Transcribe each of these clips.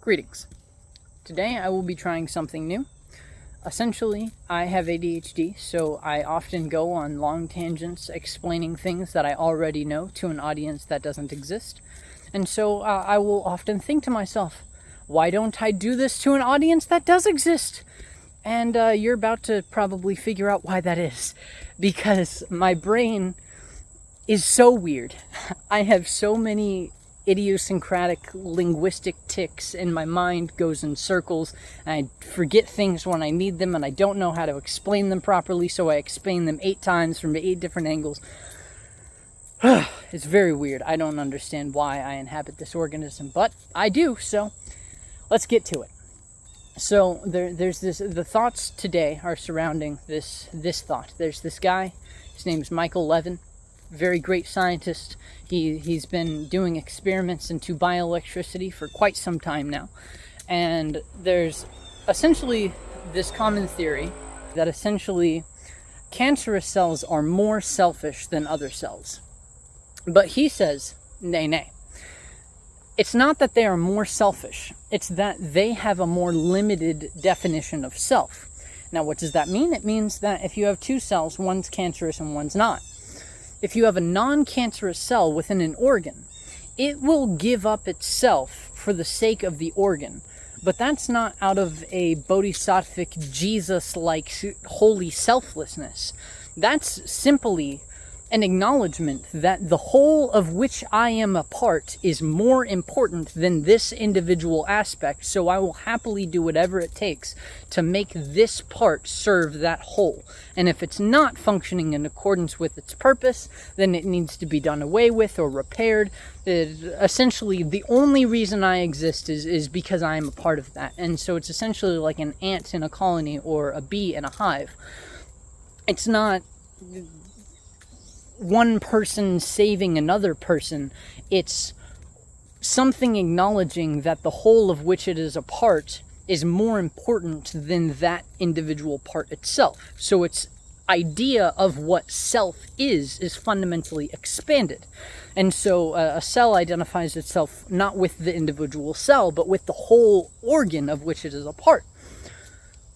Greetings. Today I will be trying something new. Essentially, I have ADHD, so I often go on long tangents explaining things that I already know to an audience that doesn't exist. And so I will often think to myself, why don't I do this to an audience that does exist? And you're about to probably figure out why that is. Because my brain is so weird. I have so many idiosyncratic linguistic tics, and my mind goes in circles, and I forget things when I need them, and I don't know how to explain them properly, so I explain them 8 times from 8 different angles. It's very weird. I don't understand why I inhabit this organism, but I do, so let's get to it. So there's this. The thoughts today are surrounding this thought. There's this guy. His name's Michael Levin. Very great scientist. He's been doing experiments into bioelectricity for quite some time now. And there's essentially this common theory that essentially cancerous cells are more selfish than other cells. But he says, nay. It's not that they are more selfish. It's that they have a more limited definition of self. Now, what does that mean? It means that if you have 2 cells, one's cancerous and one's not. If you have a non-cancerous cell within an organ, it will give up itself for the sake of the organ. But that's not out of a bodhisattvic, Jesus-like holy selflessness. That's simply an acknowledgement that the whole of which I am a part is more important than this individual aspect, so I will happily do whatever it takes to make this part serve that whole. And if it's not functioning in accordance with its purpose, then it needs to be done away with or repaired. Essentially, the only reason I exist is because I am a part of that. And so it's essentially like an ant in a colony or a bee in a hive. It's not one person saving another person. It's something acknowledging that the whole of which it is a part is more important than that individual part itself. So its idea of what self is fundamentally expanded. And so a cell identifies itself not with the individual cell, but with the whole organ of which it is a part.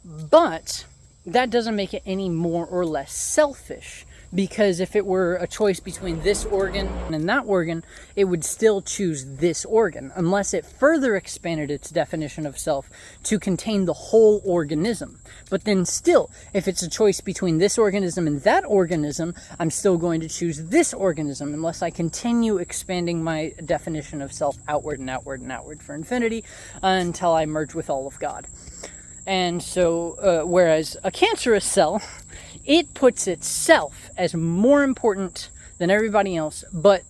But that doesn't make it any more or less selfish. Because if it were a choice between this organ and that organ, it would still choose this organ, unless it further expanded its definition of self to contain the whole organism. But then still, if it's a choice between this organism and that organism, I'm still going to choose this organism, unless I continue expanding my definition of self outward and outward and outward for infinity, until I merge with all of God. And so, whereas a cancerous cell, it puts itself as more important than everybody else, but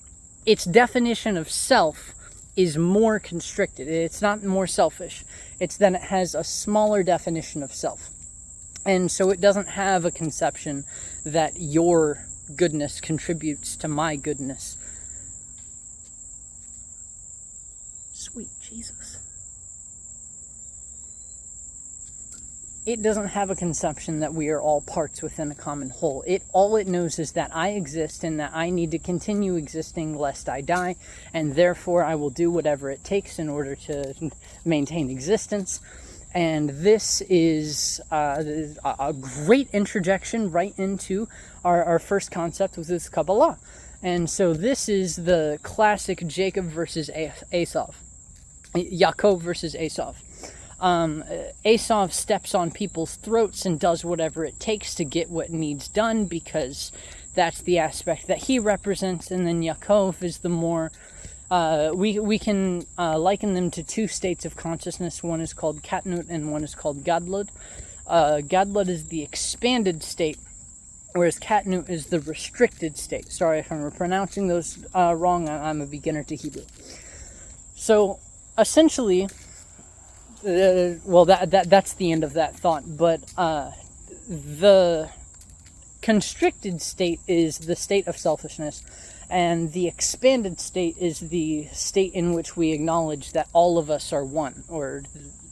its definition of self is more constricted. It's not more selfish. It's that it has a smaller definition of self. And so it doesn't have a conception that your goodness contributes to my goodness. Sweet Jesus. It doesn't have a conception that we are all parts within a common whole. All it knows is that I exist and that I need to continue existing lest I die, and therefore I will do whatever it takes in order to maintain existence. And this is a great interjection right into our first concept, which is Kabbalah. And so this is the classic Jacob versus Esav. Yaakov versus Esav. Esav steps on people's throats and does whatever it takes to get what needs done, because that's the aspect that he represents. And then Yaakov is the more, we can liken them to 2 states of consciousness. One is called katnut and one is called gadlut. Gadlut is the expanded state, whereas katnut is the restricted state. Sorry if I'm pronouncing those wrong. I'm a beginner to Hebrew. So essentially, that's the end of that thought, but the constricted state is the state of selfishness, and the expanded state is the state in which we acknowledge that all of us are one, or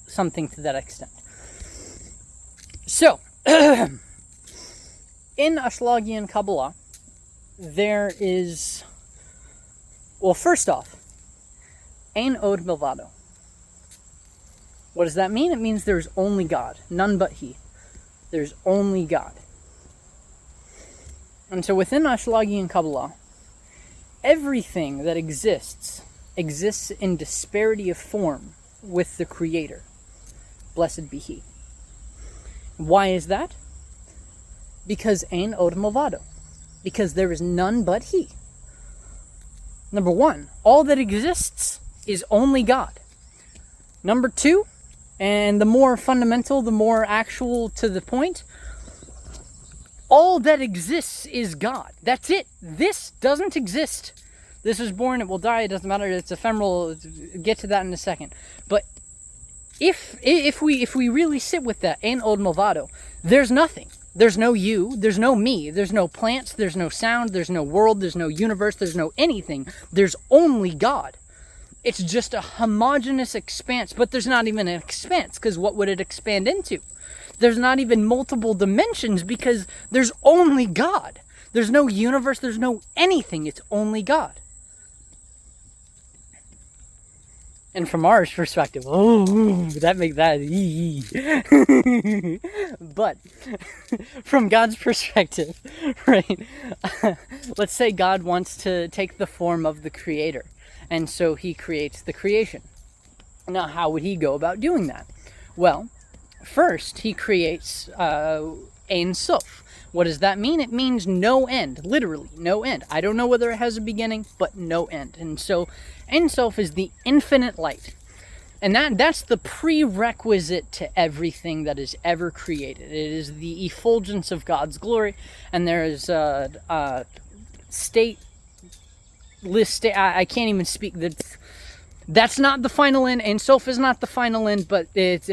something to that extent. So, in Ashtagian Kabbalah, there is, well, first off, Ein od milvado. What does that mean? It means there's only God, none but He. There's only God. And so within Ash'lagian Kabbalah, everything that exists in disparity of form with the Creator. Blessed be He. Why is that? Because ein od milvado. Because there is none but He. Number one, all that exists is only God. Number two, and the more fundamental, the more actual to the point, all that exists is God. That's it. This doesn't exist. This is born, it will die, it doesn't matter, it's ephemeral, get to that in a second. But if we really sit with that, ein od milvado, there's nothing. There's no you, there's no me, there's no plants, there's no sound, there's no world, there's no universe, there's no anything. There's only God. It's just a homogeneous expanse, but there's not even an expanse, because what would it expand into? There's not even multiple dimensions, because there's only God. There's no universe, there's no anything, it's only God. And from our perspective, that makes that but from God's perspective, right? Let's say God wants to take the form of the Creator, and so He creates the creation. Now, how would He go about doing that? Well, first He creates Ein Sof. What does that mean? It means no end, literally, no end. I don't know whether it has a beginning, but no end. And so Ein Sof is the infinite light. And that's the prerequisite to everything that is ever created. It is the effulgence of God's glory, and there is a state, I can't even speak, that's not the final end, and Sof is not the final end, but it's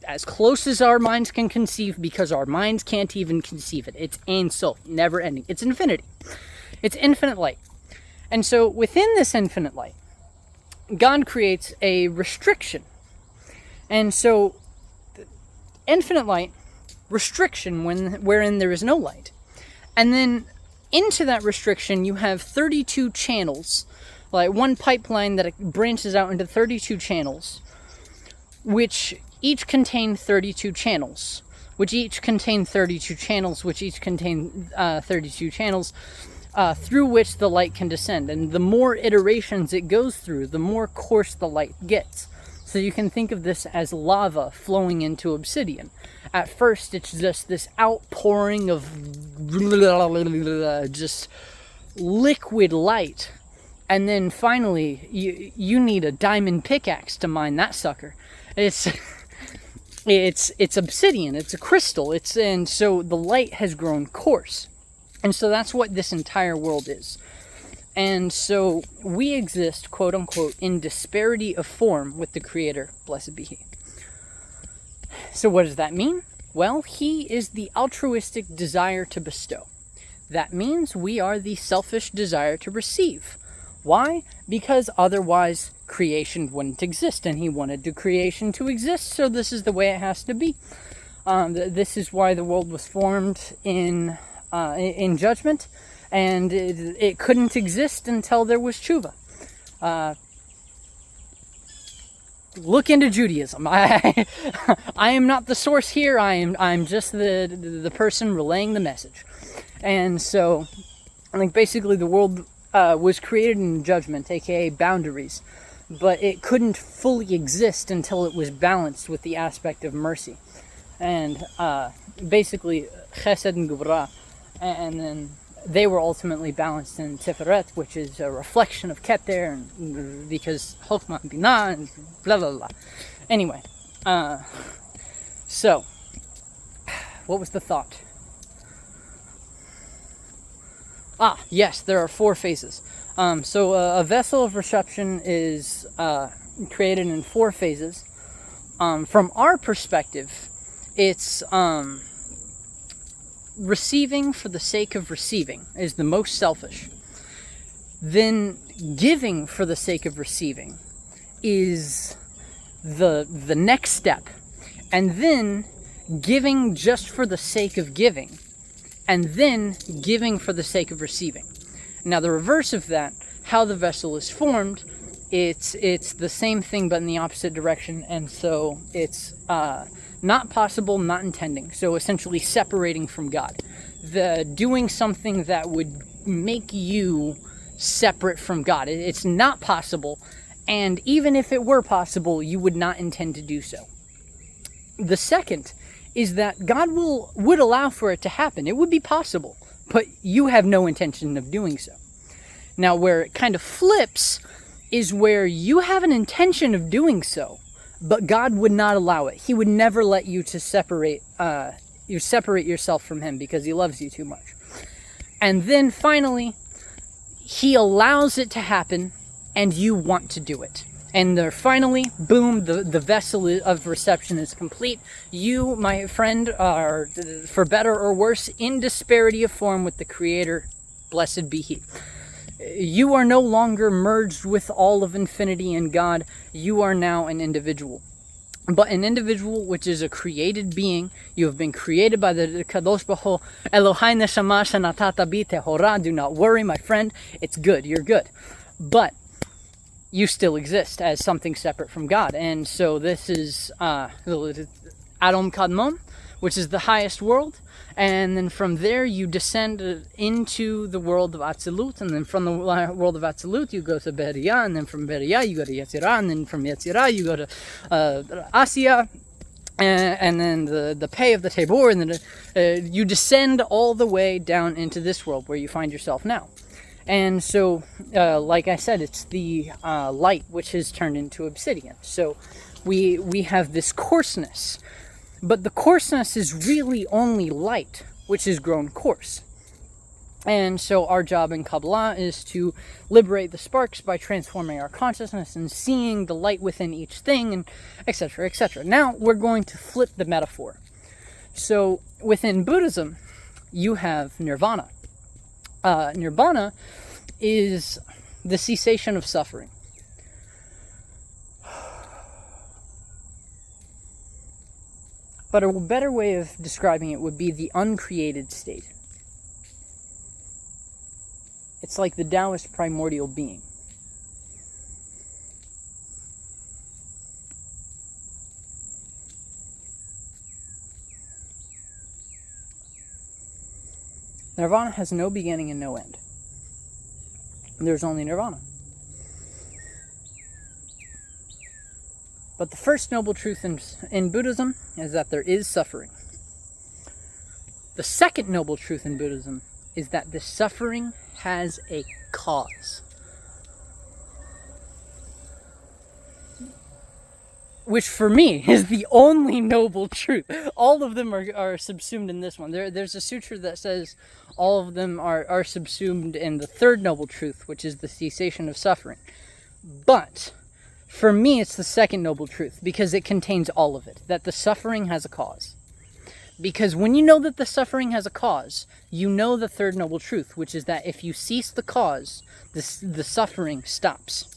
as close as our minds can conceive, because our minds can't even conceive it. It's Ein Sof, never ending. It's infinity. It's infinite light. And so within this infinite light, God creates a restriction. And so infinite light, restriction wherein there is no light. And then into that restriction you have 32 channels, like one pipeline that branches out into 32 channels, which each contain 32 channels, which each contain 32 channels, which each contain 32 channels, through which the light can descend. And the more iterations it goes through, the more coarse the light gets. So you can think of this as lava flowing into obsidian. At first, it's just this outpouring of just liquid light. And then finally, you need a diamond pickaxe to mine that sucker. It's obsidian, it's a crystal, and so the light has grown coarse. And so that's what this entire world is. And so we exist, quote unquote, in disparity of form with the Creator, blessed be He. So what does that mean? Well, He is the altruistic desire to bestow. That means we are the selfish desire to receive. Why? Because otherwise creation wouldn't exist, and He wanted the creation to exist, so this is the way it has to be. This is why the world was formed in judgment, and it couldn't exist until there was tshuva. Look into Judaism. I am not the source here. I'm just the person relaying the message. And so, like, basically the world was created in judgment, aka boundaries, but it couldn't fully exist until it was balanced with the aspect of mercy. And basically chesed and gevurah, and then they were ultimately balanced in Tiferet, which is a reflection of Keter, and because Chokhmah and Binah, and blah blah blah. Anyway, so what was the thought? Yes, there are 4 phases. So a vessel of reception is created in 4 phases. From our perspective, it's receiving for the sake of receiving is the most selfish. Then giving for the sake of receiving is the next step. And then giving just for the sake of giving. And then giving for the sake of receiving. Now the reverse of that, how the vessel is formed, it's the same thing but in the opposite direction, and so it's not possible, not intending. So essentially separating from God. The doing something that would make you separate from God. It's not possible, and even if it were possible, you would not intend to do so. The second is that God would allow for it to happen. It would be possible, but you have no intention of doing so. Now, where it kind of flips is where you have an intention of doing so, but God would not allow it. He would never let you to separate yourself from him because he loves you too much. And then finally, he allows it to happen, and you want to do it. And there finally, boom, the vessel of reception is complete. You, my friend, are, for better or worse, in disparity of form with the Creator. Blessed be He. You are no longer merged with all of infinity and God. You are now an individual. But an individual which is a created being. You have been created by the Kadosh Baruch Hu. Elohai neshama shenatata bi tehora. Do not worry, my friend. It's good. You're good. But you still exist as something separate from God. And so this is Adam Kadmon, which is the highest world. And then from there you descend into the world of Atzilut. And then from the world of Atzilut you go to Beria. And then from Beria you go to Yetzirah. And then from Yetzirah you go to Assia. And then the pay of the tabor. And then you descend all the way down into this world where you find yourself now. And so, like I said, it's the light which is turned into obsidian. So we have this coarseness. But the coarseness is really only light, which is grown coarse. And so our job in Kabbalah is to liberate the sparks by transforming our consciousness and seeing the light within each thing, and etc., etc. Now we're going to flip the metaphor. So within Buddhism, you have nirvana. Nirvana is the cessation of suffering. But a better way of describing it would be the uncreated state. It's like the Taoist primordial being. Nirvana has no beginning and no end. There's only nirvana. But the first noble truth in Buddhism is that there is suffering. The second noble truth in Buddhism is that the suffering has a cause. Which for me is the only noble truth. All of them are subsumed in this one. There's a sutra that says all of them are subsumed in the third noble truth, which is the cessation of suffering. But for me, it's the second noble truth, because it contains all of it, that the suffering has a cause. Because when you know that the suffering has a cause, you know the third noble truth, which is that if you cease the cause, the suffering stops.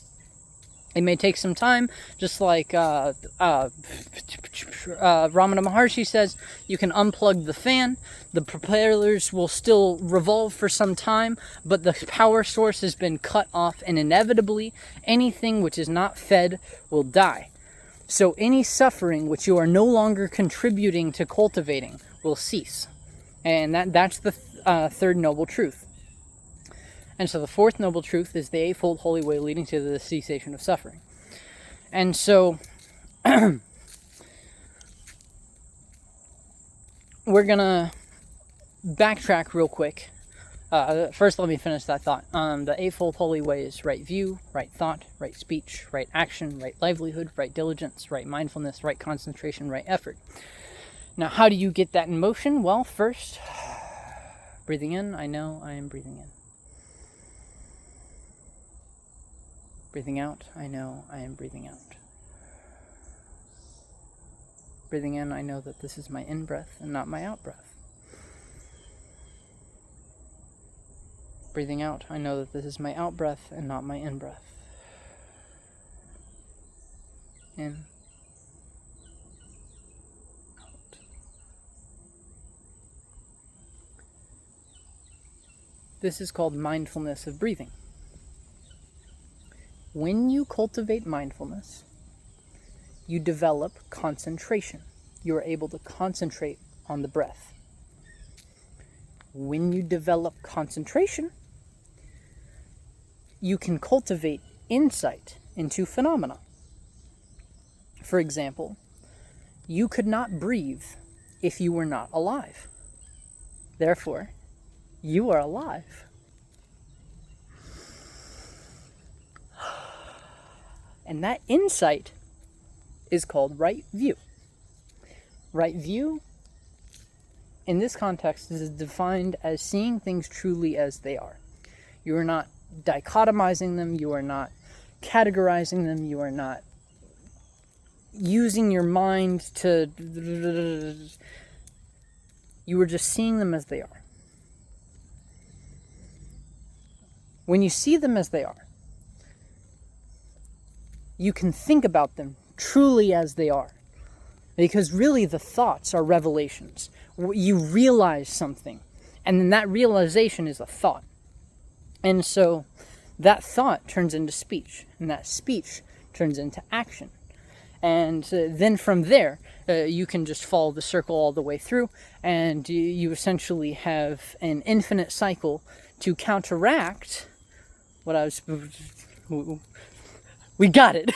It may take some time, just like Ramana Maharshi says, you can unplug the fan, the propellers will still revolve for some time, but the power source has been cut off, and inevitably, anything which is not fed will die. So any suffering which you are no longer contributing to cultivating will cease. And that's the third noble truth. And so the fourth noble truth is the eightfold holy way leading to the cessation of suffering. And so we're going to backtrack real quick. First, let me finish that thought. The eightfold holy way is right view, right thought, right speech, right action, right livelihood, right diligence, right mindfulness, right concentration, right effort. Now, how do you get that in motion? Well, first, breathing in, I know I am breathing in. Breathing out, I know I am breathing out. Breathing in, I know that this is my in-breath and not my out-breath. Breathing out, I know that this is my out-breath and not my in-breath. In. Out. This is called mindfulness of breathing. When you cultivate mindfulness, you develop concentration. You are able to concentrate on the breath. When you develop concentration, you can cultivate insight into phenomena. For example, you could not breathe if you were not alive. Therefore, you are alive. And that insight is called right view. Right view, in this context, is defined as seeing things truly as they are. You are not dichotomizing them, you are not categorizing them, you are not using your mind to... You are just seeing them as they are. When you see them as they are, you can think about them truly as they are. Because really the thoughts are revelations. You realize something, and then that realization is a thought. And so that thought turns into speech, and that speech turns into action. And then from there, you can just follow the circle all the way through, and you essentially have an infinite cycle to counteract what I was... We got it.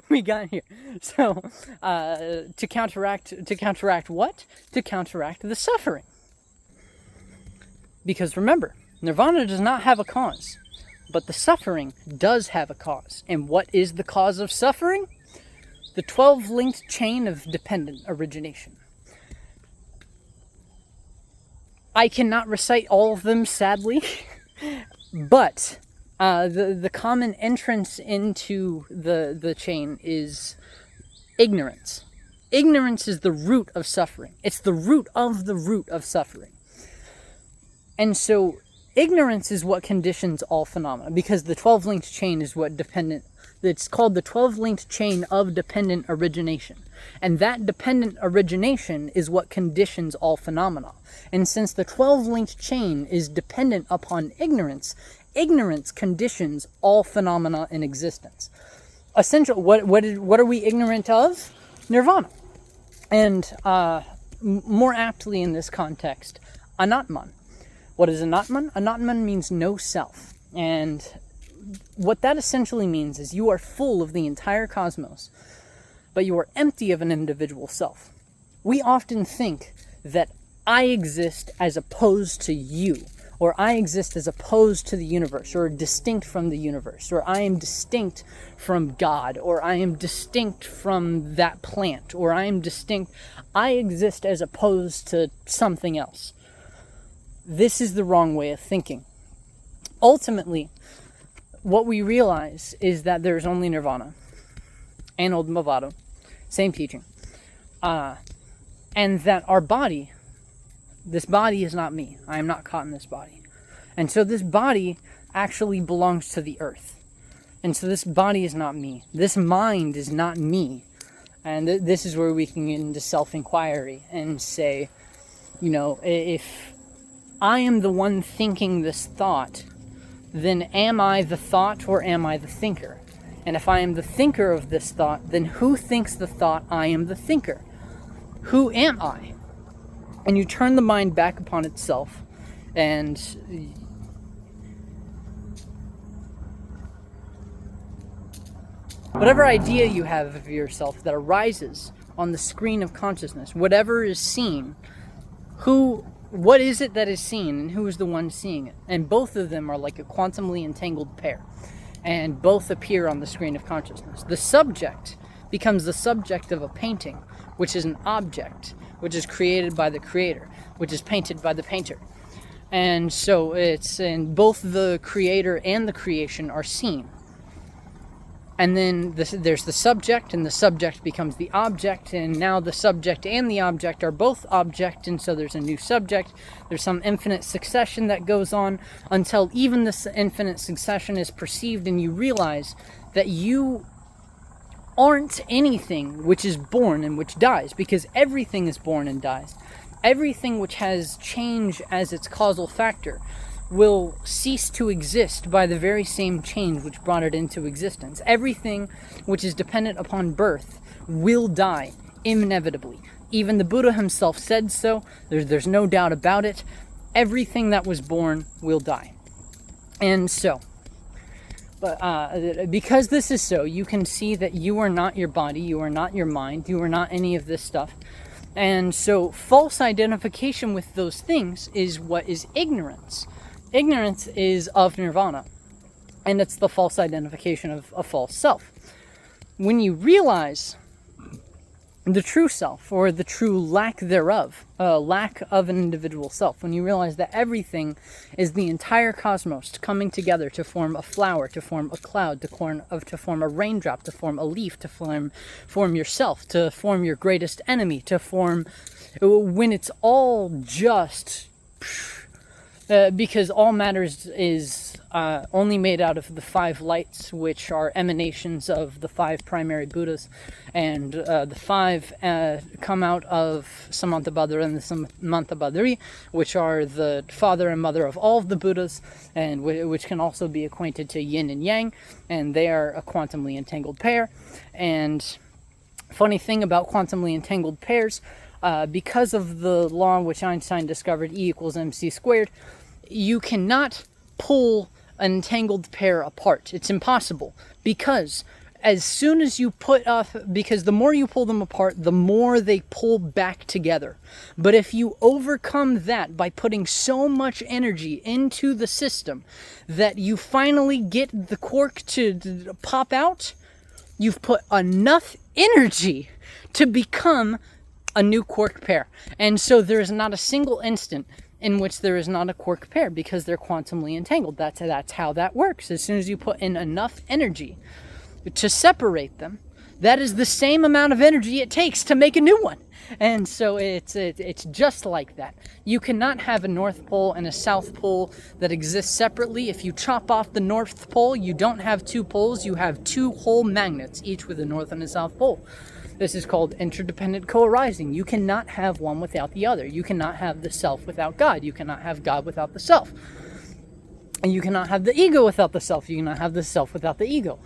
we got here. So, to counteract what? To counteract the suffering. Because remember, nirvana does not have a cause, but the suffering does have a cause. And what is the cause of suffering? The 12-linked chain of dependent origination. I cannot recite all of them, sadly, but the common entrance into the chain is ignorance. Ignorance is the root of suffering. It's the root of suffering. And so ignorance is what conditions all phenomena, because the 12-linked chain is what it's called the 12-linked chain of dependent origination. And that dependent origination is what conditions all phenomena. And since the 12-linked chain is dependent upon ignorance, ignorance conditions all phenomena in existence. Essentially, what are we ignorant of? Nirvana. And more aptly in this context, anatman. What is anatman? Anatman means no self. And what that essentially means is you are full of the entire cosmos, but you are empty of an individual self. We often think that I exist as opposed to you, or I exist as opposed to the universe, or distinct from the universe, or I am distinct from God, or I am distinct from that plant, or I am distinct. I exist as opposed to something else. This is the wrong way of thinking. Ultimately, what we realize is that there's only nirvana and Odmavado, same teaching, and that our body, this body is not me. I am not caught in this body. And so this body actually belongs to the earth. And so this body is not me. This mind is not me. And this is where we can get into self-inquiry and say, you know, if I am the one thinking this thought, then am I the thought or am I the thinker? And if I am the thinker of this thought, then who thinks the thought I am the thinker? Who am I? And you turn the mind back upon itself, and whatever idea you have of yourself that arises on the screen of consciousness, whatever is seen, what is it that is seen, and who is the one seeing it? And both of them are like a quantumly entangled pair, and both appear on the screen of consciousness. The subject becomes the subject of a painting, which is an object, which is created by the creator, which is painted by the painter. And so and both the creator and the creation are seen. And then there's the subject, and the subject becomes the object, and now the subject and the object are both object, and so there's a new subject. There's some infinite succession that goes on until even this infinite succession is perceived, and you realize that you aren't anything which is born and which dies, because everything is born and dies. Everything which has change as its causal factor will cease to exist by the very same change which brought it into existence. Everything which is dependent upon birth will die inevitably. Even the Buddha himself said so. There's no doubt about it. Everything that was born will die. And so, because this is so, you can see that you are not your body, you are not your mind, you are not any of this stuff. And so false identification with those things is what is ignorance. Ignorance is of nirvana, and it's the false identification of a false self. When you realize the true self, or the true lack thereof, lack of an individual self, when you realize that everything is the entire cosmos coming together to form a flower, to form a cloud, to form a raindrop, to form a leaf, to form yourself, to form your greatest enemy, to form, when it's all just, because all matter is only made out of the 5 lights, which are emanations of the 5 primary Buddhas, and the 5 come out of Samantabhadra and the Samantabhadri, which are the father and mother of all of the Buddhas, and which can also be acquainted to yin and yang, and they are a quantumly entangled pair. And funny thing about quantumly entangled pairs, because of the law which Einstein discovered, E equals mc squared, you cannot pull an entangled pair apart. It's impossible, because as soon as you because the more you pull them apart, the more they pull back together. But if you overcome that by putting so much energy into the system that you finally get the cork to pop out, you've put enough energy to become a new quark pair. And so there is not a single instant in which there is not a quark pair, because they're quantumly entangled. That's how that works. As soon as you put in enough energy to separate them, that is the same amount of energy it takes to make a new one. And so it's just like that. You cannot have a North Pole and a South Pole that exist separately. If you chop off the North Pole, you don't have 2 poles, you have 2 whole magnets, each with a North and a South Pole. This is called interdependent co-arising. You cannot have one without the other. You cannot have the self without God. You cannot have God without the self. And you cannot have the ego without the self. You cannot have the self without the ego.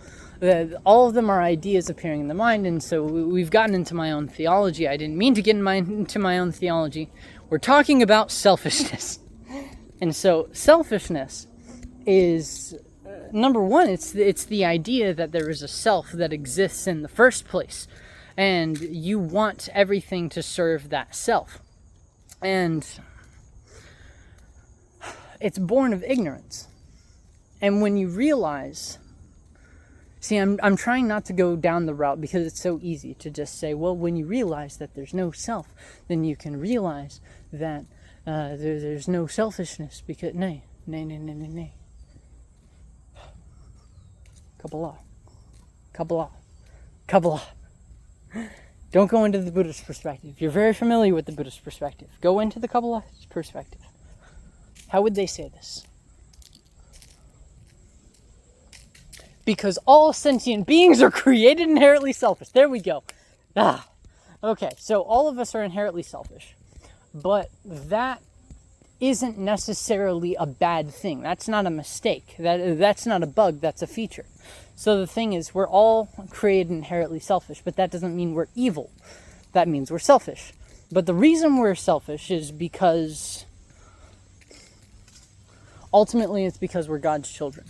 All of them are ideas appearing in the mind, and so we've gotten into my own theology. I didn't mean to get into my own theology. We're talking about selfishness. And so selfishness is, number one, it's the idea that there is a self that exists in the first place. And you want everything to serve that self. And it's born of ignorance. And when you realize, see, I'm trying not to go down the route, because it's so easy to just say, well, when you realize that there's no self, then you can realize that there's no selfishness, because, nay. Kabbalah. Don't go into the Buddhist perspective. You're very familiar with the Buddhist perspective. Go into the Kabbalah perspective. How would they say this? Because all sentient beings are created inherently selfish. There we go. Okay, so all of us are inherently selfish. But that isn't necessarily a bad thing. That's not a mistake. That's not a bug. That's a feature. So the thing is, we're all created inherently selfish, but that doesn't mean we're evil. That means we're selfish. But the reason we're selfish is because ultimately it's because we're God's children.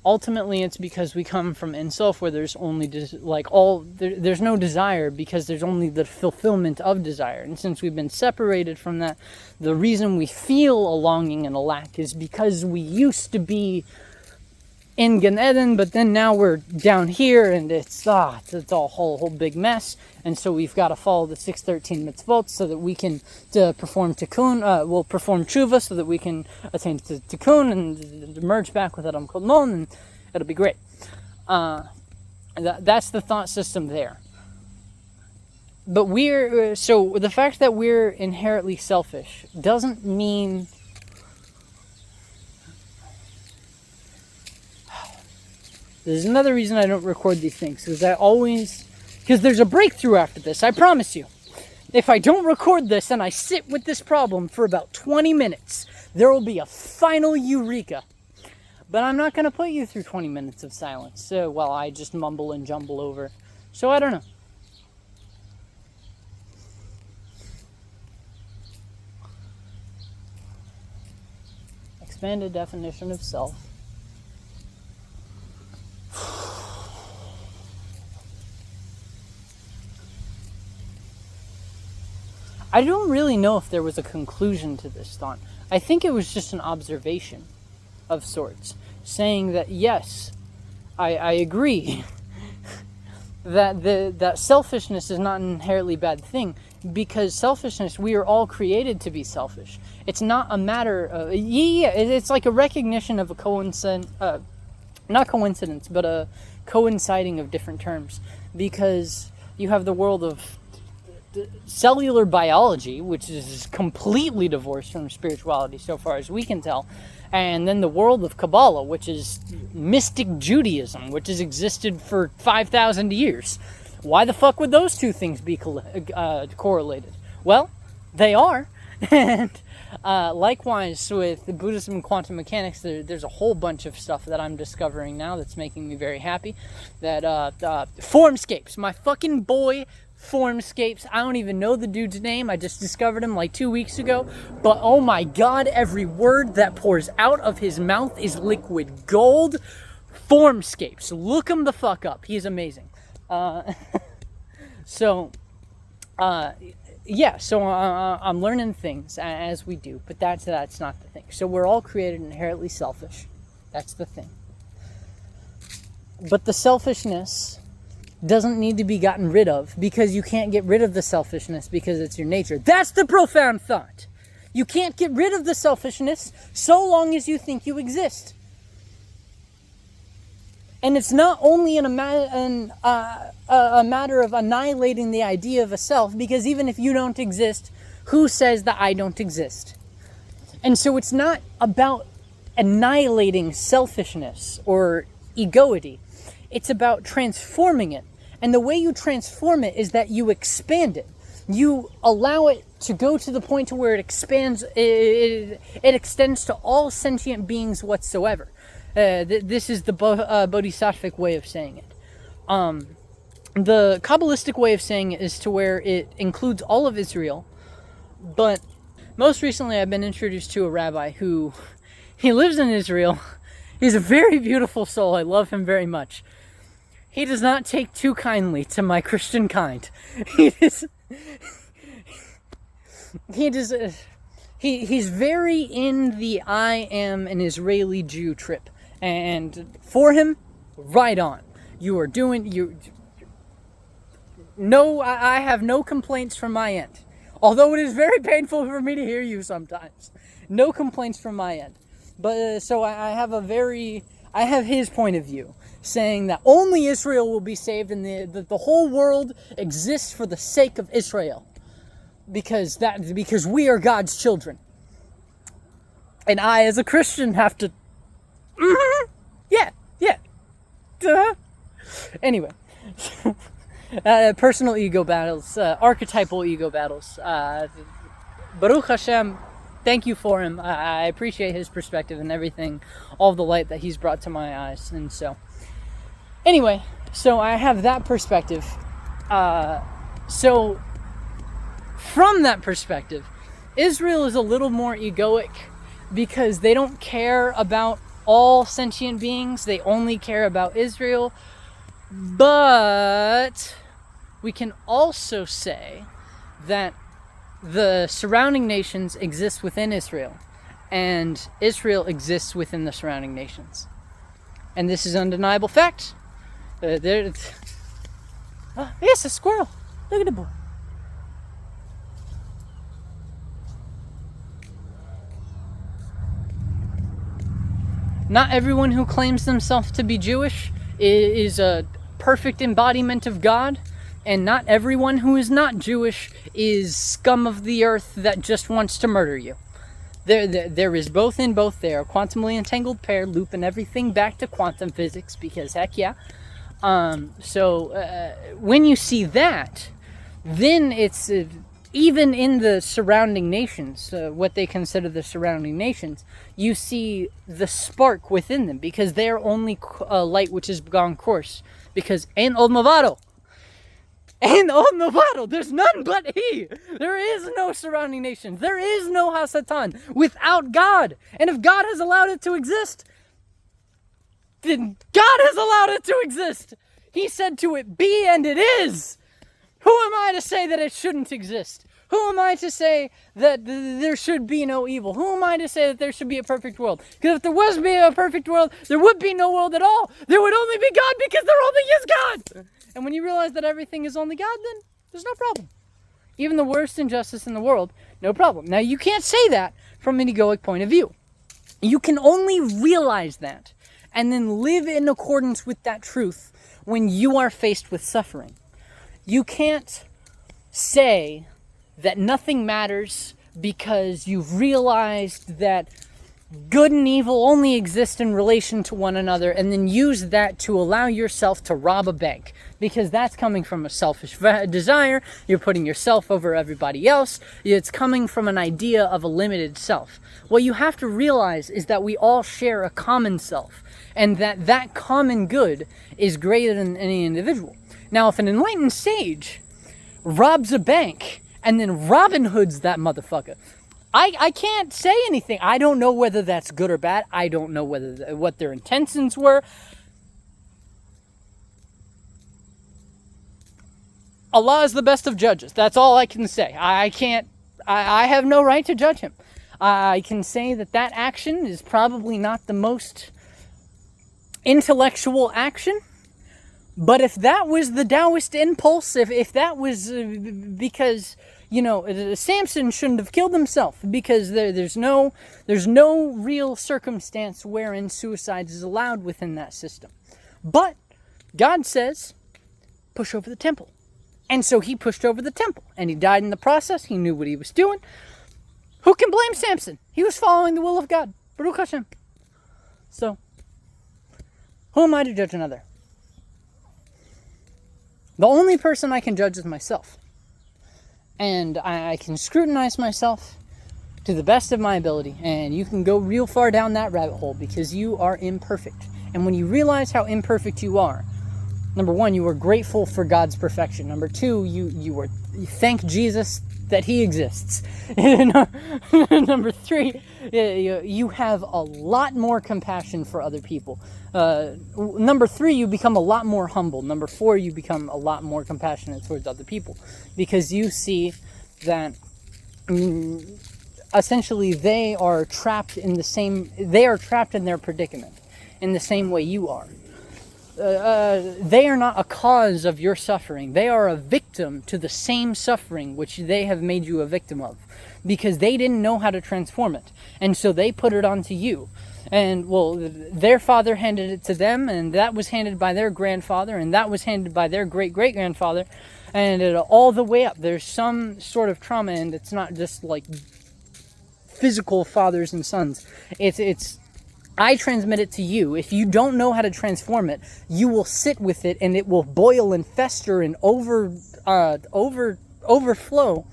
Ultimately it's because we come from Ein-Sof, where there's only there's no desire, because there's only the fulfillment of desire. And since we've been separated from that, the reason we feel a longing and a lack is because we used to be in Gan Eden, but then now we're down here, and it's all a whole big mess. And so we've got to follow the 613 mitzvot so that we can perform tikkun. We'll perform tshuva so that we can attain tikkun and merge back with Adam Kodmon, and it'll be great. That's the thought system there. But so the fact that we're inherently selfish doesn't mean there's another reason I don't record these things, because there's a breakthrough after this, I promise you. if I don't record this and I sit with this problem for about 20 minutes, there will be a final eureka. But I'm not going to put you through 20 minutes of silence. So, well, I just mumble and jumble over. So I don't know. Expanded definition of self. I don't really know if there was a conclusion to this thought. I think it was just an observation of sorts, saying that yes, I agree that selfishness is not an inherently bad thing, because selfishness, we are all created to be selfish. It's not a matter of, it's like a recognition of a not coincidence, but a coinciding of different terms, because you have the world of cellular biology, which is completely divorced from spirituality so far as we can tell, and then the world of Kabbalah, which is mystic Judaism, which has existed for 5,000 years. Why the fuck would those two things be correlated? Well, they are. And likewise with the Buddhism and quantum mechanics, there's a whole bunch of stuff that I'm discovering now that's making me very happy. That Formscapes, my fucking boy Formscapes. I don't even know the dude's name. I just discovered him like 2 weeks ago. But oh my god, every word that pours out of his mouth is liquid gold. Formscapes. Look him the fuck up. He's amazing. So I'm learning things as we do, but that's not the thing. So we're all created inherently selfish. That's the thing. But the selfishness doesn't need to be gotten rid of, because you can't get rid of the selfishness because it's your nature. That's the profound thought. You can't get rid of the selfishness so long as you think you exist. And it's not only a matter of annihilating the idea of a self, because even if you don't exist, who says that I don't exist? And so it's not about annihilating selfishness or egoity. It's about transforming it. And the way you transform it is that you expand it. You allow it to go to the point to where it expands, it extends to all sentient beings whatsoever. This is the bodhisattvic way of saying it. The Kabbalistic way of saying it is to where it includes all of Israel. But most recently I've been introduced to a rabbi who, he lives in Israel. He's a very beautiful soul. I love him very much. He does not take too kindly to my Christian kind. He's very in the I am an Israeli Jew trip. And for him, right on. You are doing, I have no complaints from my end. Although it is very painful for me to hear you sometimes. No complaints from my end. But so I have his point of view, saying that only Israel will be saved, and the whole world exists for the sake of Israel, because we are God's children. And I, as a Christian, have to anyway. Personal ego battles, archetypal ego battles. Baruch Hashem, thank you for him. I appreciate his perspective and everything, all the light that he's brought to my eyes. And so, anyway, so I have that perspective. So, from that perspective, Israel is a little more egoic, because they don't care about all sentient beings. They only care about Israel. But we can also say that the surrounding nations exist within Israel, and Israel exists within the surrounding nations. And this is undeniable fact. Yes, a squirrel. Look at the boy. Not everyone who claims themselves to be Jewish is a perfect embodiment of God, and not everyone who is not Jewish is scum of the earth that just wants to murder you. There is both in both there. A quantumly entangled pair, looping everything back to quantum physics, because heck yeah. So when you see that, then it's even in the surrounding nations, what they consider the surrounding nations, you see the spark within them, because they're only light which has gone course. Because en Olmavado, there's none but He. There is no surrounding nations. There is no Hasatan without God. And if God has allowed it to exist, then God has allowed it to exist. He said to it, be, and it is. Who am I to say that it shouldn't exist? Who am I to say that there should be no evil? Who am I to say that there should be a perfect world? Because if there was to be a perfect world, there would be no world at all. There would only be God, because there only is God. And when you realize that everything is only God, then there's no problem. Even the worst injustice in the world, no problem. Now, you can't say that from an egoic point of view. You can only realize that and then live in accordance with that truth when you are faced with suffering. You can't say that nothing matters because you've realized that good and evil only exist in relation to one another, and then use that to allow yourself to rob a bank, because that's coming from a selfish desire. You're putting yourself over everybody else. It's coming from an idea of a limited self. What you have to realize is that we all share a common self, and that common good is greater than any individual. Now, if an enlightened sage robs a bank and then Robin Hoods that motherfucker, I can't say anything. I don't know whether that's good or bad. I don't know what their intentions were. Allah is the best of judges. That's all I can say. I have no right to judge him. I can say that action is probably not the most intellectual action. But if that was the Taoist impulse, if that was because, Samson shouldn't have killed himself, because there's no real circumstance wherein suicide is allowed within that system. But God says, push over the temple. And so he pushed over the temple, and he died in the process. He knew what he was doing. Who can blame Samson? He was following the will of God. Baruch Hashem. So, who am I to judge another? The only person I can judge is myself. And I can scrutinize myself to the best of my ability. And you can go real far down that rabbit hole, because you are imperfect. And when you realize how imperfect you are, number one, you are grateful for God's perfection. Number two, you thank Jesus that he exists. Number three, you have a lot more compassion for other people. Number three, you become a lot more humble. Number four, you become a lot more compassionate towards other people, because you see that essentially they are trapped in their predicament in the same way you are. They are not a cause of your suffering. They are a victim to the same suffering which they have made you a victim of, because they didn't know how to transform it, and so they put it onto you. And their father handed it to them, and that was handed by their grandfather, and that was handed by their great-great-grandfather, and all the way up there's some sort of trauma. And it's not just like physical fathers and sons. It's I transmit it to you. If you don't know how to transform it, you will sit with it, and it will boil and fester and overflow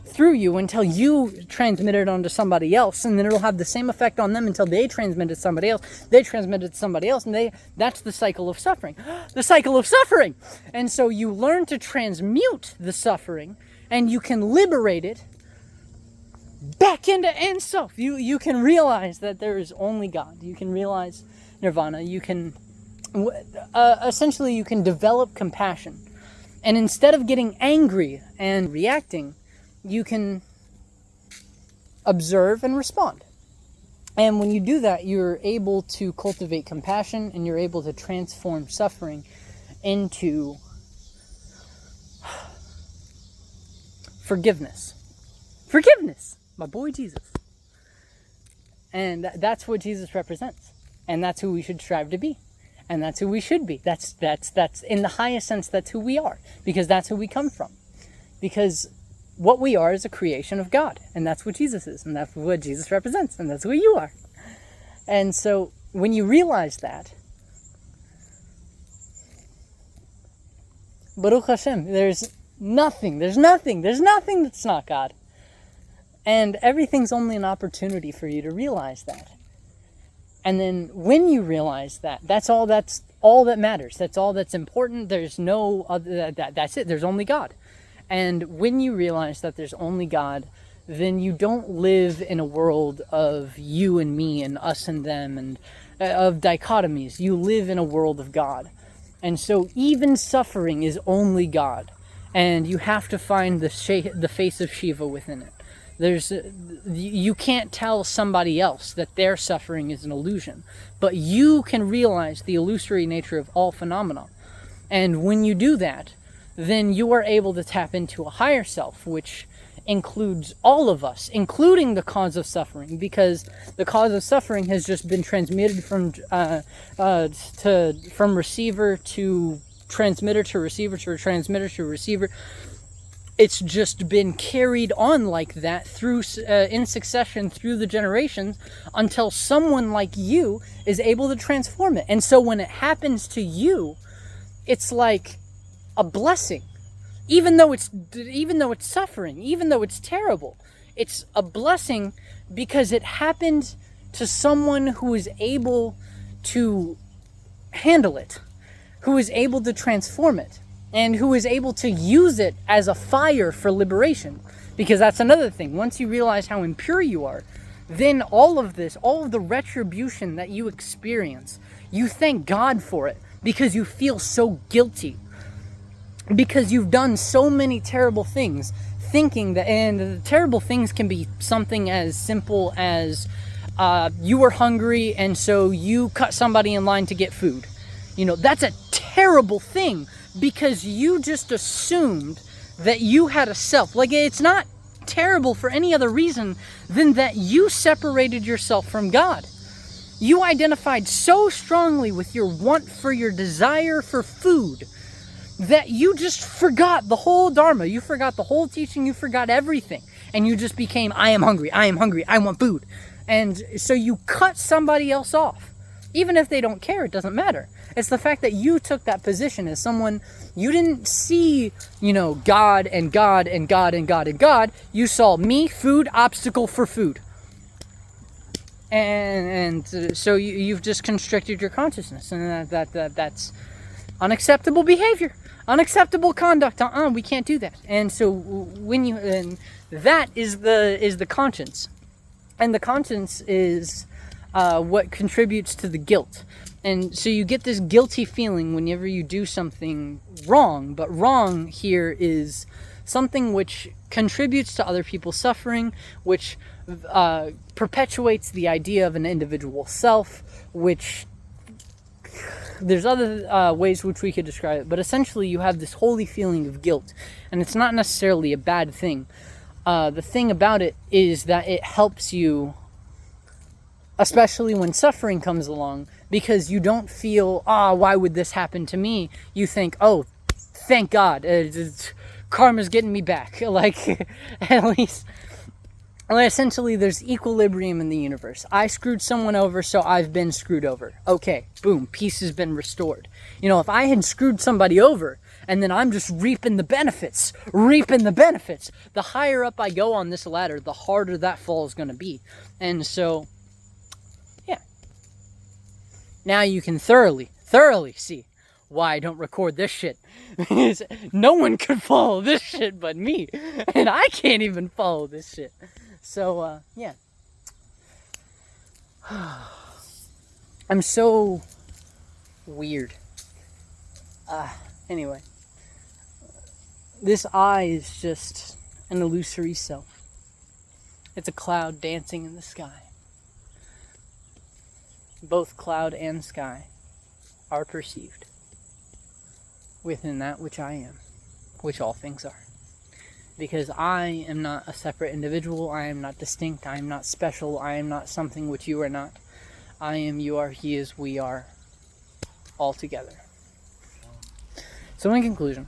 through you until you transmit it onto somebody else, and then it'll have the same effect on them until they transmit it to somebody else. They transmit it to somebody else, and that's the cycle of suffering. The cycle of suffering! And so you learn to transmute the suffering, and you can liberate it back into Ein Sof. You can realize that there is only God. You can realize nirvana. You can essentially you can develop compassion, and instead of getting angry and reacting, you can observe and respond. And when you do that, you're able to cultivate compassion, and you're able to transform suffering into forgiveness. Forgiveness! My boy Jesus. And that's what Jesus represents. And that's who we should strive to be. And that's who we should be. That's in the highest sense, that's who we are. Because that's who we come from. Because what we are is a creation of God. And that's what Jesus is. And that's what Jesus represents. And that's who you are. And so when you realize that, Baruch Hashem, Nothing. There's nothing that's not God. And everything's only an opportunity for you to realize that. And then when you realize that, that's all that matters. That's all that's important. There's no other, that's it. There's only God. And when you realize that there's only God, then you don't live in a world of you and me and us and them and of dichotomies. You live in a world of God. And so even suffering is only God. And you have to find the face of Shiva within it. You can't tell somebody else that their suffering is an illusion, but you can realize the illusory nature of all phenomena. And when you do that, then you are able to tap into a higher self, which includes all of us, including the cause of suffering, because the cause of suffering has just been transmitted from receiver to transmitter to receiver to transmitter to receiver. It's just been carried on like that through in succession through the generations until someone like you is able to transform it. And so when it happens to you, it's like a blessing. Even though it's suffering, even though it's terrible, it's a blessing because it happened to someone who is able to handle it, who is able to transform it, and who is able to use it as a fire for liberation. Because that's another thing. Once you realize how impure you are, then all of the retribution that you experience, you thank God for it because you feel so guilty. Because you've done so many terrible things, thinking that, and the terrible things can be something as simple as you were hungry and so you cut somebody in line to get food. That's a terrible thing. Because you just assumed that you had a self. Like, it's not terrible for any other reason than that you separated yourself from God. You identified so strongly with your want for your desire for food that you just forgot the whole Dharma. You forgot the whole teaching. You forgot everything. And you just became, I am hungry, I want food. And so you cut somebody else off. Even if they don't care, it doesn't matter. It's the fact that you took that position as someone, you didn't see, God and God and God and God and God. You saw me, food, obstacle for food. And so you've just constricted your consciousness. And that's unacceptable behavior, unacceptable conduct. We can't do that. And so and that is the conscience. And the conscience is what contributes to the guilt. And so you get this guilty feeling whenever you do something wrong. But wrong here is something which contributes to other people's suffering, which perpetuates the idea of an individual self, which there's other ways which we could describe it. But essentially you have this holy feeling of guilt. And it's not necessarily a bad thing. The thing about it is that it helps you, especially when suffering comes along, because you don't feel, why would this happen to me? You think, thank God, karma's getting me back. Like, at least, essentially, there's equilibrium in the universe. I screwed someone over, so I've been screwed over. Okay, boom, peace has been restored. If I had screwed somebody over, and then I'm just reaping the benefits, the higher up I go on this ladder, the harder that fall is going to be. And so, now you can thoroughly see why I don't record this shit. Because no one could follow this shit but me. And I can't even follow this shit. So, yeah. I'm so weird. Anyway. This I is just an illusory self. It's a cloud dancing in the sky. Both cloud and sky are perceived within that which I am, which all things are. Because I am not a separate individual, I am not distinct, I am not special, I am not something which you are not. I am, you are, he is, we are, all together. So in conclusion,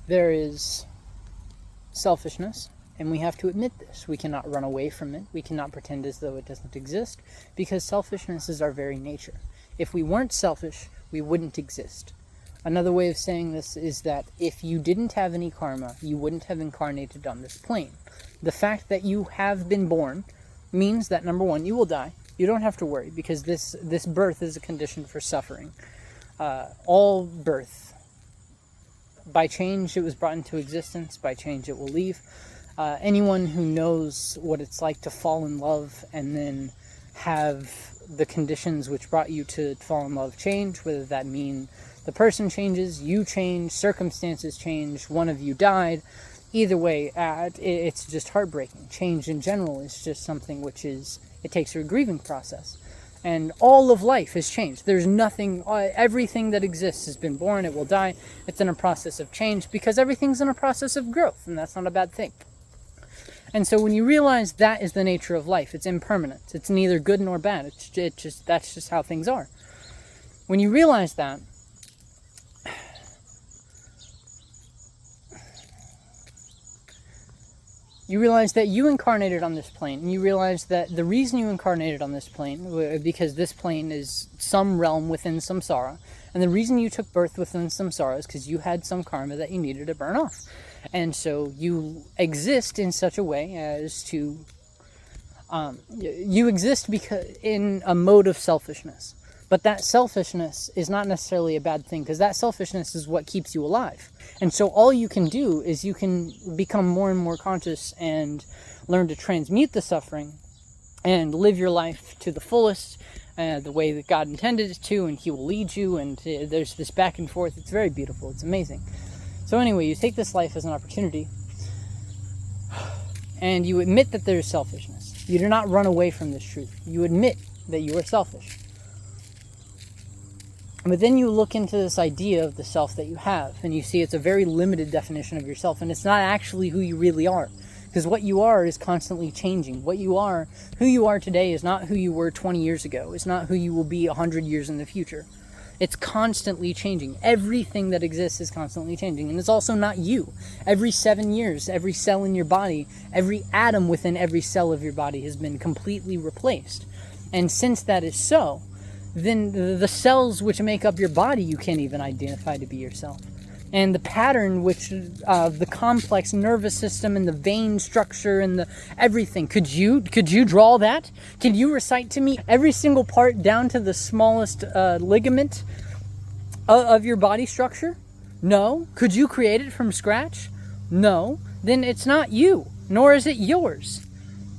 there is selfishness. And we have to admit this. We cannot run away from it. We cannot pretend as though it doesn't exist, because selfishness is our very nature. If we weren't selfish, we wouldn't exist. Another way of saying this is that if you didn't have any karma, you wouldn't have incarnated on this plane. The fact that you have been born means that, number one, you will die. You don't have to worry, because this birth is a condition for suffering. All birth, by change it was brought into existence, by change it will leave. Anyone who knows what it's like to fall in love and then have the conditions which brought you to fall in love change, whether that mean the person changes, you change, circumstances change, one of you died, either way, it's just heartbreaking. Change in general is just something which it takes a grieving process. And all of life has changed. There's nothing, everything that exists has been born, it will die. It's in a process of change because everything's in a process of growth, and that's not a bad thing. And so when you realize that is the nature of life, it's impermanent. It's neither good nor bad. That's just how things are. When you realize that, you realize that you incarnated on this plane, and you realize that the reason you incarnated on this plane, because this plane is some realm within samsara, and the reason you took birth within samsara is because you had some karma that you needed to burn off. And so you exist in such a way as to, you exist because in a mode of selfishness. But that selfishness is not necessarily a bad thing, because that selfishness is what keeps you alive. And so all you can do is you can become more and more conscious and learn to transmute the suffering and live your life to the fullest, the way that God intended it to, and He will lead you, and there's this back and forth. It's very beautiful. It's amazing. So anyway, you take this life as an opportunity, and you admit that there is selfishness. You do not run away from this truth. You admit that you are selfish. But then you look into this idea of the self that you have, and you see it's a very limited definition of yourself, and it's not actually who you really are. Because what you are is constantly changing. Who you are today is not who you were 20 years ago. It's not who you will be 100 years in the future. It's constantly changing. Everything that exists is constantly changing. And it's also not you. Every 7 years, every cell in your body, every atom within every cell of your body has been completely replaced. And since that is so, then the cells which make up your body you can't even identify to be yourself. And the pattern which the complex nervous system and the vein structure and the everything, could you draw that? Could you recite to me every single part down to the smallest ligament of your body structure? No. Could you create it from scratch? No. Then it's not you, nor is it yours.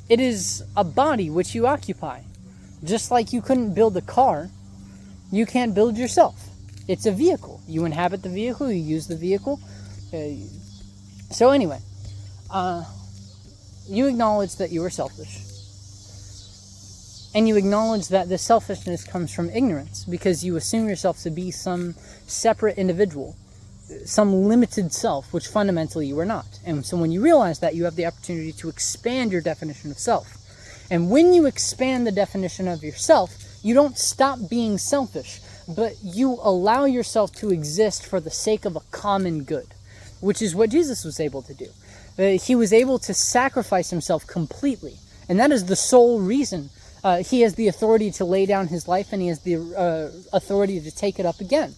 It is a body which you occupy. Just like you couldn't build a car, you can't build yourself. It's a vehicle. You inhabit the vehicle, you use the vehicle. So anyway, you acknowledge that you are selfish. And you acknowledge that this selfishness comes from ignorance, because you assume yourself to be some separate individual, some limited self, which fundamentally you are not. And so when you realize that, you have the opportunity to expand your definition of self. And when you expand the definition of yourself, you don't stop being selfish, but you allow yourself to exist for the sake of a common good, which is what Jesus was able to do. He was able to sacrifice himself completely, and that is the sole reason. He has the authority to lay down his life, and he has the authority to take it up again.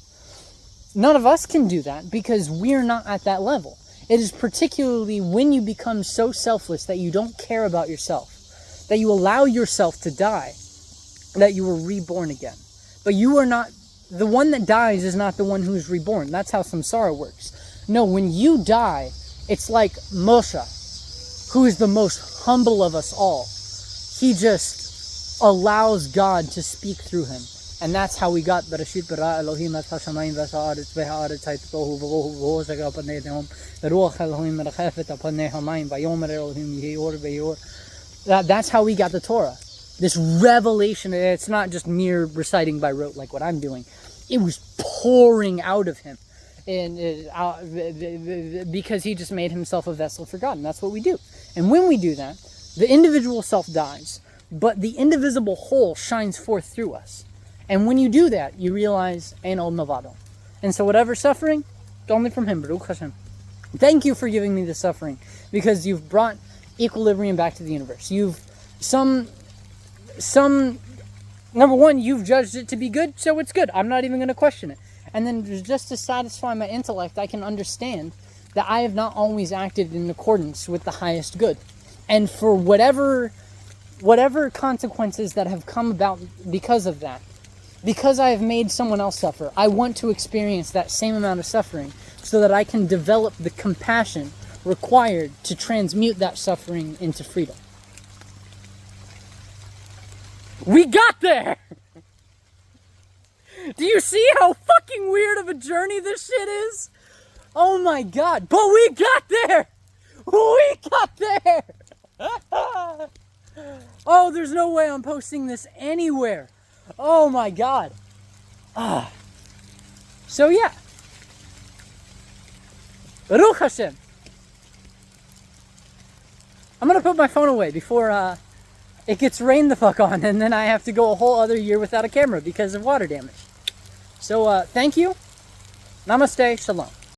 None of us can do that because we're not at that level. It is particularly when you become so selfless that you don't care about yourself, that you allow yourself to die, that you were reborn again. But you are not, the one that dies is not the one who is reborn. That's how samsara works. No, when you die, it's like Moshe, who is the most humble of us all. He just allows God to speak through him. And that's how we got Bereshit bara Elohim et hashamayim v'ha'aretz v'ha'aretz haytitohu v'vohu v'hozek apanei tehom v'ruach Elohim merachefet apanei hamayim v'yomer Elohim yehior v'yor. That's how we got the Torah. This revelation, it's not just mere reciting by rote like what I'm doing. It was pouring out of him, and because he just made himself a vessel for God, and that's what we do. And when we do that, the individual self dies, but the indivisible whole shines forth through us. And when you do that, you realize, Ein Od Milvado. And so whatever suffering, it's only from him, Baruch Hashem. Thank you for giving me the suffering, because you've brought equilibrium back to the universe. You've number one, you've judged it to be good, so it's good. I'm not even going to question it. And then just to satisfy my intellect, I can understand that I have not always acted in accordance with the highest good. And for whatever consequences that have come about because of that, because I have made someone else suffer, I want to experience that same amount of suffering so that I can develop the compassion required to transmute that suffering into freedom. We got there! Do you see how fucking weird of a journey this shit is? Oh my god, but we got there! We got there! Oh, there's no way I'm posting this anywhere. Oh my god. So yeah. Baruch Hashem. I'm gonna put my phone away before it gets rained the fuck on, and then I have to go a whole other year without a camera because of water damage. So thank you. Namaste. Shalom.